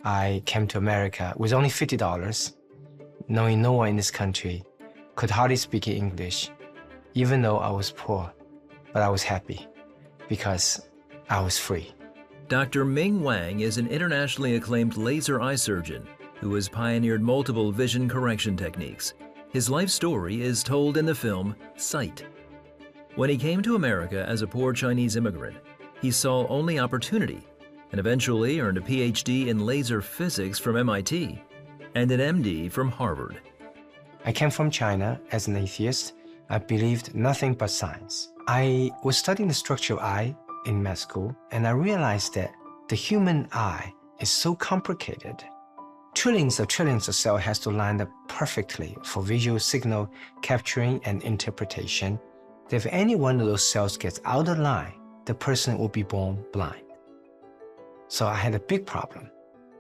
I came to America with only $50, knowing no one in this country, could hardly speak English, even though I was poor, but I was happy because I was free. Dr. Ming Wang is an internationally acclaimed laser eye surgeon who has pioneered multiple vision correction techniques. His life story is told in the film Sight. When he came to America as a poor Chinese immigrant, he saw only opportunity and eventually earned a PhD in laser physics from MIT and an MD from Harvard. I came from China as an atheist. I believed nothing but science. I was studying the structure of eye in med school, and I realized that the human eye is so complicated. Trillions of cells has to line up perfectly for visual signal capturing and interpretation. If any one of those cells gets out of line, the person will be born blind. So I had a big problem,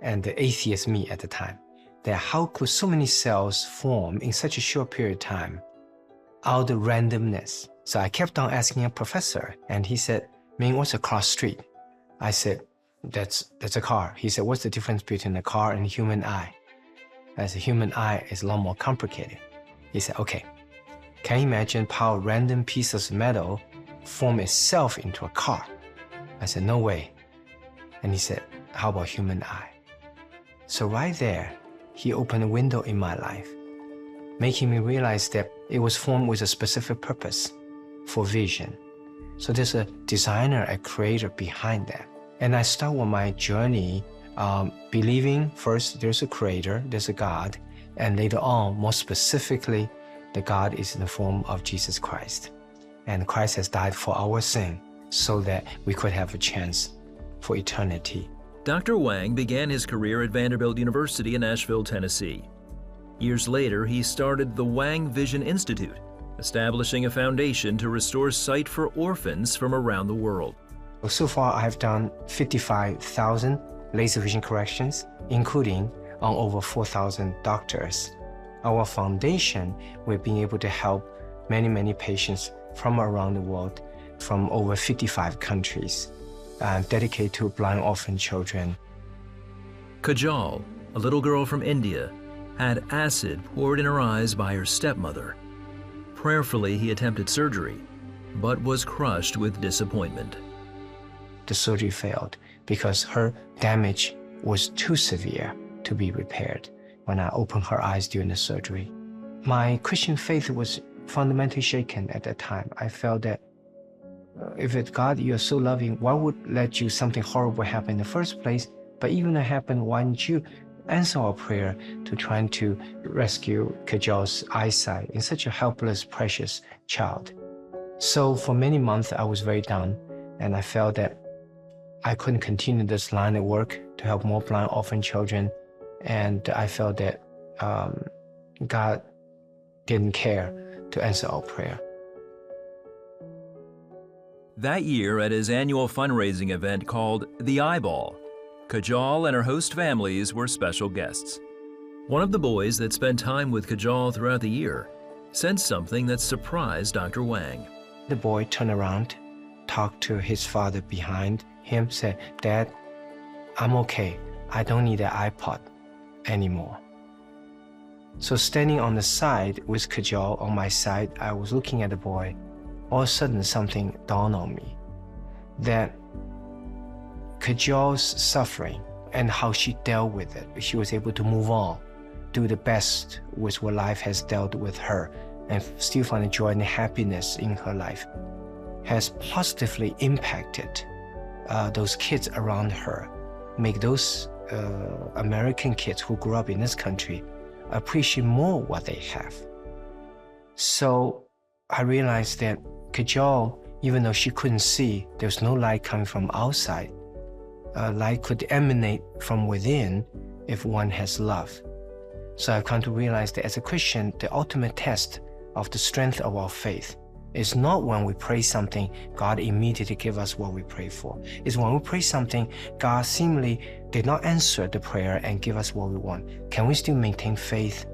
and the atheist me at the time, that how could so many cells form in such a short period of time out of randomness? So I kept on asking a professor, and he said, Ming, what's a cross street? I said, that's a car. He said, what's the difference between a car and a human eye? I said, human eye is a lot more complicated. He said, okay, can you imagine how random pieces of metal form itself into a car? I said, no way. And he said, how about human eye? So right there, he opened a window in my life, making me realize that it was formed with a specific purpose for vision. So there's a designer, a creator behind that. And I start with my journey believing first there's a creator, there's a God, and later on, more specifically, the God is in the form of Jesus Christ. And Christ has died for our sin so that we could have a chance for eternity. Dr. Wang began his career at Vanderbilt University in Nashville, Tennessee. Years later, he started the Wang Vision Institute, establishing a foundation to restore sight for orphans from around the world. So far, I have done 55,000 laser vision corrections, including on over 4,000 doctors. Our foundation, we're being able to help many patients from around the world, from over 55 countries, dedicated to blind orphan children. Kajal, a little girl from India, had acid poured in her eyes by her stepmother. Prayerfully, he attempted surgery, but was crushed with disappointment. The surgery failed because her damage was too severe to be repaired when I opened her eyes during the surgery. My Christian faith was fundamentally shaken at that time. I felt that if it's God, you're so loving, why would let you something horrible happen in the first place? But even if it happened, why didn't you answer our prayer to trying to rescue Kajal's eyesight in such a helpless, precious child? So for many months, I was very down, and I felt that I couldn't continue this line of work to help more blind orphan children, and I felt that God didn't care to answer our prayer. That year, at his annual fundraising event called The Eyeball, Kajal and her host families were special guests. One of the boys that spent time with Kajal throughout the year sensed something that surprised Dr. Wang. The boy turned around, talked to his father behind him, said, Dad, I'm okay. I don't need an iPod anymore. So standing on the side with Kajal on my side, I was looking at the boy. All of a sudden, something dawned on me, that Kajal's suffering and how she dealt with it, she was able to move on, do the best with what life has dealt with her, and still find the joy and happiness in her life, has positively impacted those kids around her, make those American kids who grew up in this country appreciate more what they have. So I realized that Kajal, even though she couldn't see, there was no light coming from outside. Light could emanate from within if one has love. So I've come to realize that as a Christian, the ultimate test of the strength of our faith is not when we pray something, God immediately give us what we pray for. It's when we pray something, God seemingly did not answer the prayer and give us what we want. Can we still maintain faith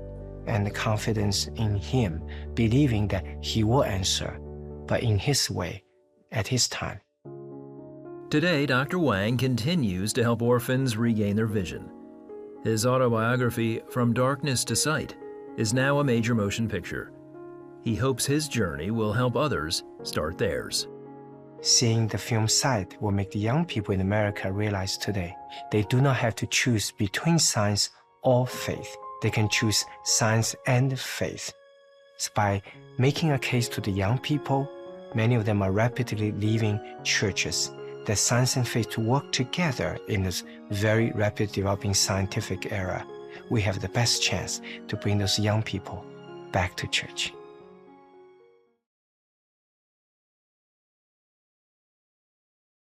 and the confidence in Him, believing that He will answer, but in His way, at His time? Today, Dr. Wang continues to help orphans regain their vision. His autobiography, From Darkness to Sight, is now a major motion picture. He hopes his journey will help others start theirs. Seeing the film Sight will make the young people in America realize today they do not have to choose between science or faith. They can choose science and faith. So by making a case to the young people, many of them are rapidly leaving churches, that science and faith to work together in this very rapidly developing scientific era. We have the best chance to bring those young people back to church.